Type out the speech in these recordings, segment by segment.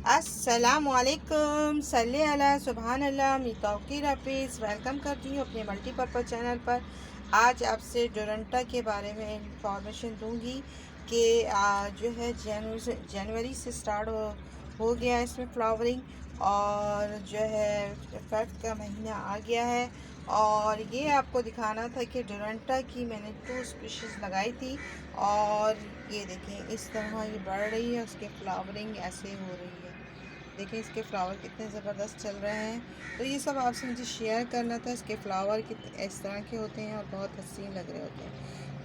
अस्सलामुअलैकुम सल्ले अला सुबहान अल्लाह मी तौकीर हफीज़ वेलकम करती हूँ अपने मल्टीपर्पज़ चैनल पर। आज आपसे डोरंटा के बारे में इंफॉर्मेशन दूंगी कि जो है जनवरी से स्टार्ट हो गया है इसमें फ्लावरिंग, और जो है फेब का महीना आ गया है। और ये आपको दिखाना था कि डोरंटा की मैंने 2 स्पीशीज़ लगाई थी, और ये देखें इस तरह ये बढ़ रही है, उसके फ्लावरिंग ऐसे हो रही है। देखें इसके फ्लावर कितने ज़बरदस्त चल रहे हैं। तो ये सब आपसे मुझे शेयर करना था। इसके फ्लावर कितने इस तरह के होते हैं और बहुत हसीन लग रहे होते हैं।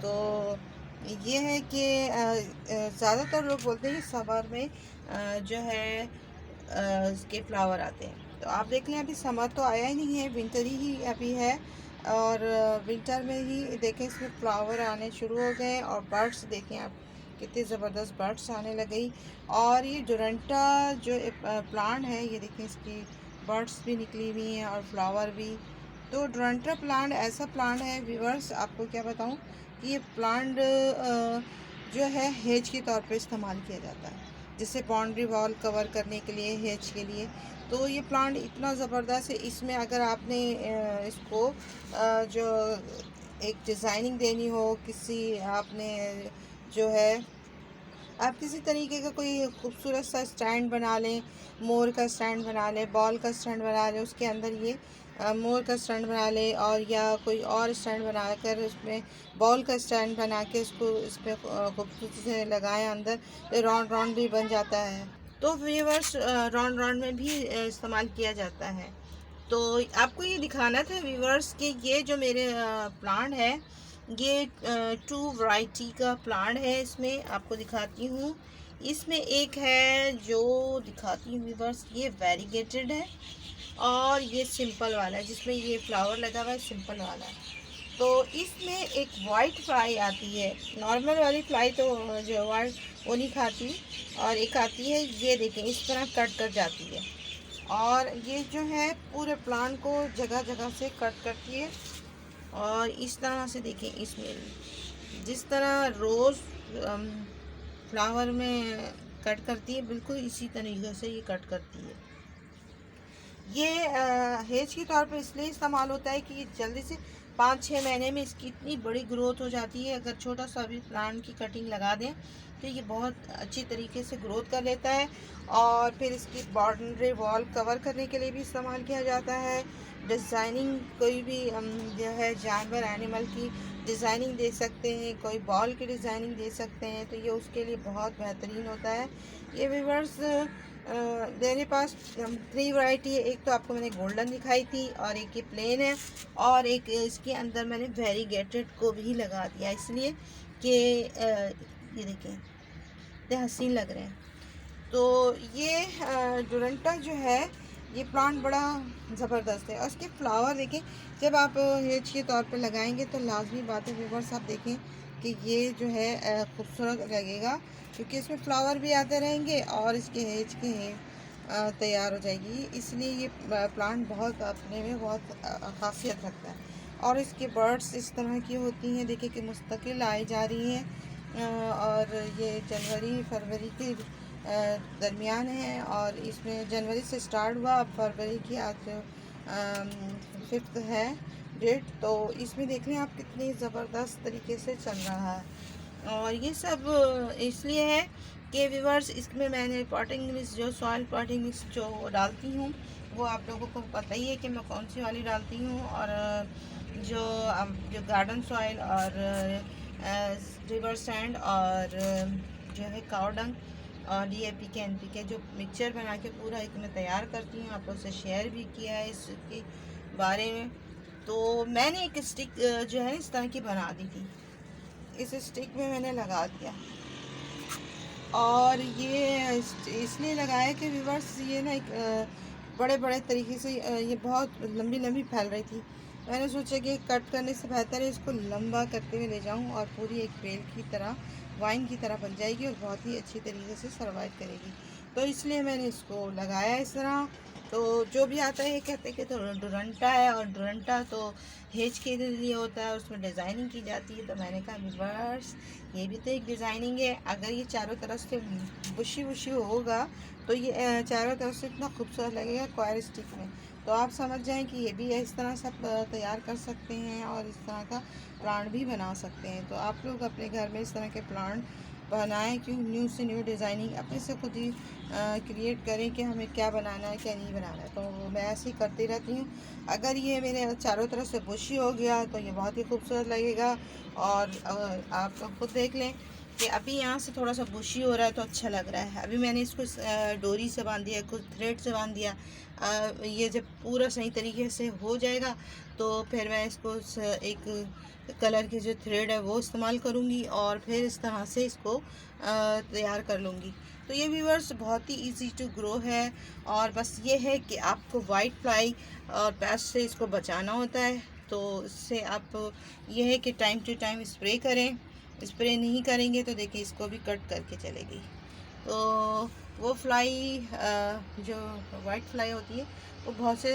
तो ये है कि ज़्यादातर लोग बोलते हैं कि समर में जो है इसके फ्लावर आते हैं। तो आप देख लें अभी समर तो आया ही नहीं है, विंटर ही अभी है। और विंटर में ही देखें इसमें फ्लावर आने शुरू हो गए, और बर्ड्स देखें आप कितने ज़बरदस्त बर्ड्स आने लगे। और ये डोरंटा जो प्लांट है, ये देखें इसकी बर्ड्स भी निकली हुई हैं और फ्लावर भी। तो डोरंटा प्लांट ऐसा प्लांट है व्यूअर्स, आपको क्या बताऊं कि ये प्लांट जो है हेज के तौर पे इस्तेमाल किया जाता है, जिससे बाउंड्री वॉल कवर करने के लिए, हेज के लिए। तो ये प्लांट इतना ज़बरदस्त है, इसमें अगर आपने इसको जो एक डिज़ाइनिंग देनी हो, किसी आपने जो है आप किसी तरीके का कोई खूबसूरत सा स्टैंड बना लें, मोर का स्टैंड बना लें, बॉल का स्टैंड बना लें, उसके अंदर ये मोर का स्टैंड बना लें, और या कोई और स्टैंड बनाकर उसमें बॉल का स्टैंड बना के उसको इस पर खूबसूरती से लगाएं अंदर, तो राउंड राउंड भी बन जाता है। तो व्यूअर्स राउंड राउंड में भी इस्तेमाल किया जाता है। तो आपको ये दिखाना था व्यूअर्स कि ये जो मेरे प्लांट है, ये 2 वैरायटी का प्लांट है। इसमें आपको दिखाती हूँ, इसमें एक है जो दिखाती हूँ व्यूअर्स, ये वेरीगेटेड है, और ये सिंपल वाला है जिसमें ये फ्लावर लगा हुआ है, सिंपल वाला है। तो इसमें एक वाइट फ्लाई आती है, नॉर्मल वाली फ्लाई तो जो वाइट वो नहीं खाती, और एक आती है ये देखें इस तरह कट कर जाती है, और ये जो है पूरे प्लांट को जगह जगह से कट करती है। और इस तरह से देखें, इसमें जिस तरह रोज़ फ्लावर में कट करती है, बिल्कुल इसी तरीके से ये कट करती है। ये हेज के तौर पे इसलिए इस्तेमाल होता है कि ये जल्दी से 5-6 महीने में इसकी इतनी बड़ी ग्रोथ हो जाती है। अगर छोटा सा भी प्लांट की कटिंग लगा दें तो ये बहुत अच्छी तरीके से ग्रोथ कर लेता है। और फिर इसकी बाउंड्री वॉल कवर करने के लिए भी इस्तेमाल किया जाता है। डिज़ाइनिंग कोई भी जो है जानवर एनिमल की डिज़ाइनिंग दे सकते हैं, कोई बॉल की डिज़ाइनिंग दे सकते हैं, तो ये उसके लिए बहुत बेहतरीन होता है। ये व्यूअर्स मेरे पास 3 वैरायटी है। एक तो आपको मैंने गोल्डन दिखाई थी, और एक ये प्लेन है, और एक इसके अंदर मैंने वेरीगेटेड को भी लगा दिया, इसलिए कि ये देखें इतने हसीन लग रहे हैं। तो ये डोरंटा जो है, ये प्लांट बड़ा ज़बरदस्त है, और इसके फ्लावर देखें जब आप हेज के तौर पे लगाएंगे तो लाजमी बात है व्यूअर्स, आप देखें कि ये जो है खूबसूरत लगेगा, क्योंकि इसमें फ्लावर भी आते रहेंगे और इसके हेज की तैयार हो जाएगी। इसलिए ये प्लांट बहुत अपने में बहुत खासियत रखता है। और इसके बर्ड्स इस तरह की होती हैं, देखिए कि मुस्तकिल आई जा रही हैं। और ये जनवरी फरवरी के दरमियान है, और इसमें जनवरी से स्टार्ट हुआ, अब फरवरी की आज 5th है डेट। तो इसमें देख लें आप कितनी ज़बरदस्त तरीके से चल रहा है। और ये सब इसलिए है कि व्यूअर्स, इसमें मैंने पॉटिंग मिक्स, जो सॉइल पॉटिंग मिक्स जो डालती हूँ, वो आप लोगों को पता ही है कि मैं कौन सी वाली डालती हूँ। और जो गार्डन सॉइल, और रिवर सैंड, और जो है काव डंग, और DAP के NPK जो मिक्सचर बना के पूरा एक मैं तैयार करती हूँ, आप लोग से शेयर भी किया है इसके बारे में। तो मैंने एक स्टिक जो है इस तरह की बना दी थी, इस स्टिक में मैंने लगा दिया, और ये इसलिए लगाया कि व्यूवर्स ये ना एक बड़े बड़े तरीके से ये बहुत लंबी लंबी फैल रही थी। मैंने सोचा कि कट करने से बेहतर है इसको लंबा करते हुए ले जाऊं, और पूरी एक बेल की तरह, वाइन की तरह बन जाएगी, और बहुत ही अच्छी तरीके से सर्वाइव करेगी। तो इसलिए मैंने इसको लगाया इस तरह, तो जो भी आता है ये कहते हैं कि तो डुरंटा है, और डुरंटा तो हेज के लिए होता है, उसमें डिज़ाइनिंग की जाती है। तो मैंने कहा व्यूअर्स ये भी तो एक डिज़ाइनिंग है। अगर ये चारों तरफ से बुशी बुशी होगा तो ये चारों तरफ से इतना खूबसूरत लगेगा क्वायर स्टिक में। तो आप समझ जाएं कि ये भी इस तरह से आप तैयार कर सकते हैं और इस तरह का प्लांट भी बना सकते हैं। तो आप लोग अपने घर में इस तरह के प्लांट बनाएं कि न्यू से न्यू डिज़ाइनिंग अपने से खुद ही क्रिएट करें कि हमें क्या बनाना है क्या नहीं बनाना है। तो मैं ऐसे ही करती रहती हूँ। अगर ये मेरे चारों तरफ से बुशी हो गया तो ये बहुत ही खूबसूरत लगेगा। और आप लोग खुद देख लें कि अभी यहाँ से थोड़ा सा बुशी हो रहा है तो अच्छा लग रहा है। अभी मैंने इसको डोरी से बांध दिया, कुछ थ्रेड से बांध दिया। ये जब पूरा सही तरीके से हो जाएगा तो फिर मैं इसको एक कलर के जो थ्रेड है वो इस्तेमाल करूँगी और फिर इस तरह से इसको तैयार कर लूँगी। तो ये व्यूअर्स बहुत ही इजी टू ग्रो है। और बस ये है कि आपको वाइट फ्लाई और पेस्ट से इसको बचाना होता है। तो इससे आप ये है कि टाइम टू टाइम स्प्रे करें। स्प्रे नहीं करेंगे तो देखिए इसको भी कट करके चलेगी। तो वो फ्लाई जो वाइट फ्लाई होती है वो बहुत से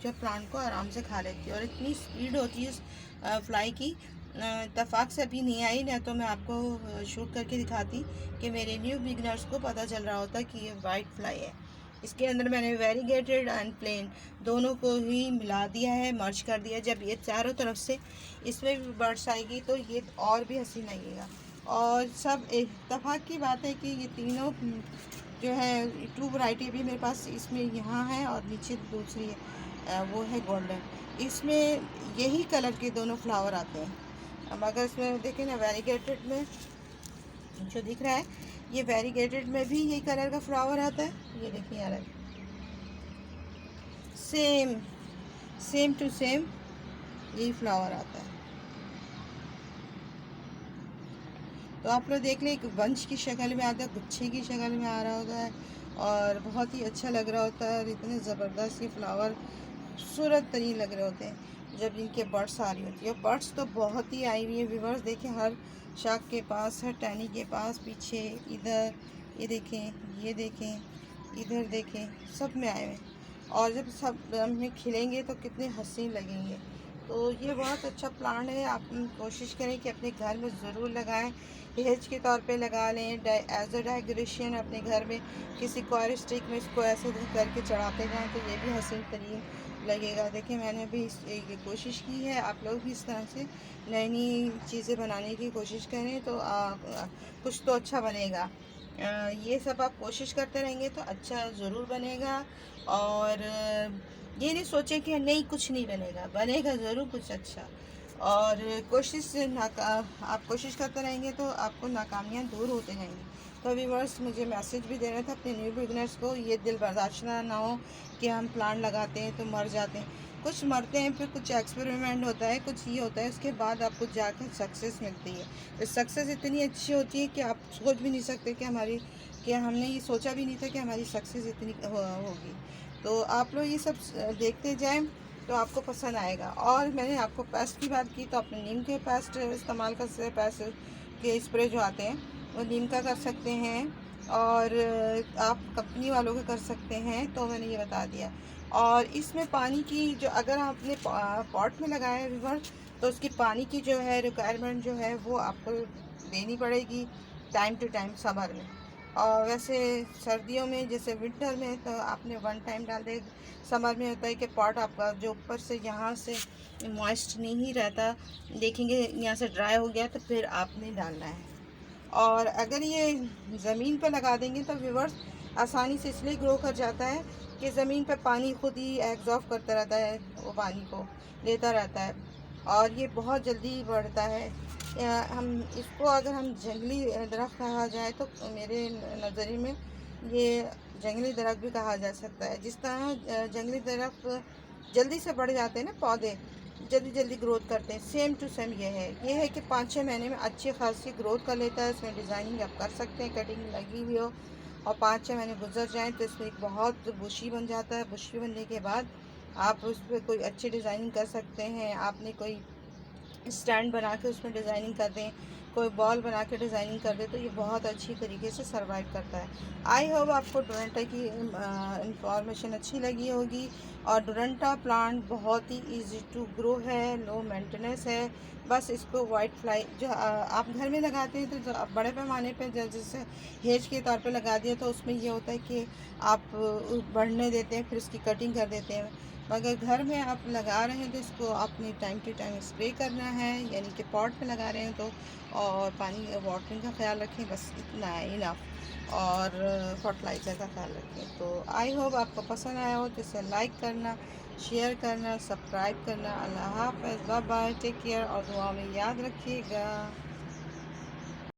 जो प्लांट को आराम से खा लेती है, और इतनी स्पीड होती है उस फ्लाई की। इत्तेफाक से अभी नहीं आई, ना तो मैं आपको शूट करके दिखाती कि मेरे न्यू बिगनर्स को पता चल रहा होता कि ये वाइट फ्लाई है। इसके अंदर मैंने वेरीगेटेड एंड प्लेन दोनों को ही मिला दिया है, मर्ज कर दिया। जब ये चारों तरफ से इसमें भी बर्ड्स आएगी तो ये और भी हसीन लगेगा। और सब इत्तेफाक की बात है कि ये तीनों जो है टू वैरायटी भी मेरे पास इसमें यहाँ है, और नीचे दूसरी है वो है गोल्डन। इसमें यही कलर के दोनों फ्लावर आते हैं। अब अगर इसमें देखें ना वेरीगेटेड में जो दिख रहा है, ये वेरीगेटेड में भी यही कलर का फ्लावर आता है। ये देखिए यार, सेम टू सेम यही फ्लावर आता है। तो आप लोग देख लें, एक बंच की शक्ल में आता है, गुच्छे की शक्ल में आ रहा होता है और बहुत ही अच्छा लग रहा होता है। और इतने ज़बरदस्त ये फ्लावर खूबसूरत तरीन लग रहे होते हैं जब इनके बर्ड्स आ रही होती है। बर्ड्स तो बहुत ही आई हुई है व्यूअर्स, देखें हर शाख के पास, हर टहनी के पास, पीछे, इधर, ये देखें, ये देखें, इधर देखें, सब में आए हुए हैं। और जब सब में खिलेंगे तो कितने हसीन लगेंगे। तो ये बहुत अच्छा प्लांट है। आप कोशिश करें कि अपने घर में ज़रूर लगाएं। हेज के तौर पे लगा लें, एज अ डेकोरेशन अपने घर में किसी क्वायर स्टिक में इसको ऐसे करके चढ़ाते जाएं तो ये भी हसीन तरीन लगेगा। देखिए मैंने भी ये कोशिश की है। आप लोग भी इस तरह से नई नई चीज़ें बनाने की कोशिश करें तो कुछ तो अच्छा बनेगा। ये सब आप कोशिश करते रहेंगे तो अच्छा ज़रूर बनेगा। और ये नहीं सोचें कि नहीं कुछ नहीं बनेगा, बनेगा ज़रूर कुछ अच्छा। और आप कोशिश करते रहेंगे तो आपको नाकामियाँ दूर होते जाएंगी। तो व्यूअर्स मुझे मैसेज भी देना था अपने न्यू बिगनर्स को, ये दिल बर्दाश्त ना हो कि हम प्लांट लगाते हैं तो मर जाते हैं। कुछ मरते हैं, फिर कुछ एक्सपेरिमेंट होता है, कुछ ये होता है, उसके बाद आपको जाकर सक्सेस मिलती है। तो सक्सेस इतनी अच्छी होती है कि आप सोच भी नहीं सकते कि हमने ये सोचा भी नहीं था कि हमारी सक्सेस इतनी होगी। तो आप लोग ये सब देखते जाएं तो आपको पसंद आएगा। और मैंने आपको पेस्ट की बात की तो अपने नीम के पेस्ट इस्तेमाल कर सकते, पेस्ट के स्प्रे जो आते हैं वो नीम का कर सकते हैं, और आप कंपनी वालों का कर सकते हैं। तो मैंने ये बता दिया। और इसमें पानी की जो, अगर आपने पॉट में लगाया है रिवर, तो उसकी पानी की जो है रिक्वायरमेंट जो है वो आपको देनी पड़ेगी टाइम टू टाइम समर में। और वैसे सर्दियों में जैसे विंटर में तो आपने वन टाइम डाल दे। समर में होता है कि पॉट आपका जो ऊपर से यहाँ से मॉइस्ट नहीं रहता, देखेंगे यहाँ से ड्राई हो गया तो फिर आपने डालना है। और अगर ये ज़मीन पर लगा देंगे तो व्यूअर्स आसानी से इसलिए ग्रो कर जाता है कि ज़मीन पर पानी खुद ही एब्जॉर्ब करता रहता है, वो पानी को लेता रहता है और ये बहुत जल्दी बढ़ता है। हम इसको अगर हम जंगली दरख्त कहा जाए तो मेरे नज़रिए में ये जंगली दरख्त भी कहा जा सकता है। जिस तरह जंगली दरख्त जल्दी से बढ़ जाते हैं ना, पौधे जल्दी जल्दी ग्रोथ करते हैं, सेम टू सेम ये है कि 5-6 महीने में अच्छी खासी ग्रोथ कर लेता है। इसमें डिज़ाइनिंग आप कर सकते हैं, कटिंग लगी हुई हो और 5-6 महीने गुजर जाएं तो इसमें एक बहुत बुशी बन जाता है। बुशी बनने के बाद आप उस पर कोई अच्छी डिज़ाइनिंग कर सकते हैं। आपने कोई स्टैंड बना के उसमें डिज़ाइनिंग कर दें, कोई बॉल बना के डिज़ाइनिंग कर दे तो ये बहुत अच्छी तरीके से सर्वाइव करता है। आई होप आपको डोरंटा की इंफॉर्मेशन अच्छी लगी होगी। और डोरंटा प्लांट बहुत ही इजी टू ग्रो है, लो मेंटेनेंस है। बस इसको वाइट फ्लाई जो आप घर में लगाते हैं तो जो आप बड़े पैमाने पे जैसे हेज के तौर पे लगा दिया तो उसमें ये होता है कि आप बढ़ने देते हैं, फिर उसकी कटिंग कर देते हैं। मगर घर में आप लगा रहे हैं तो इसको आपने टाइम टू टाइम स्प्रे करना है, यानी कि पॉट में लगा रहे हैं तो, और पानी वाटरिंग का ख्याल रखें, बस इतना है इनफ। और फर्टिलाइज़र का ख्याल रखें। तो आई होप आपको पसंद आया हो तो इसे लाइक करना, शेयर करना, सब्सक्राइब करना। अल्लाह हाफ़िज़, बाय बाय, टेक केयर और दुआ में याद रखिएगा।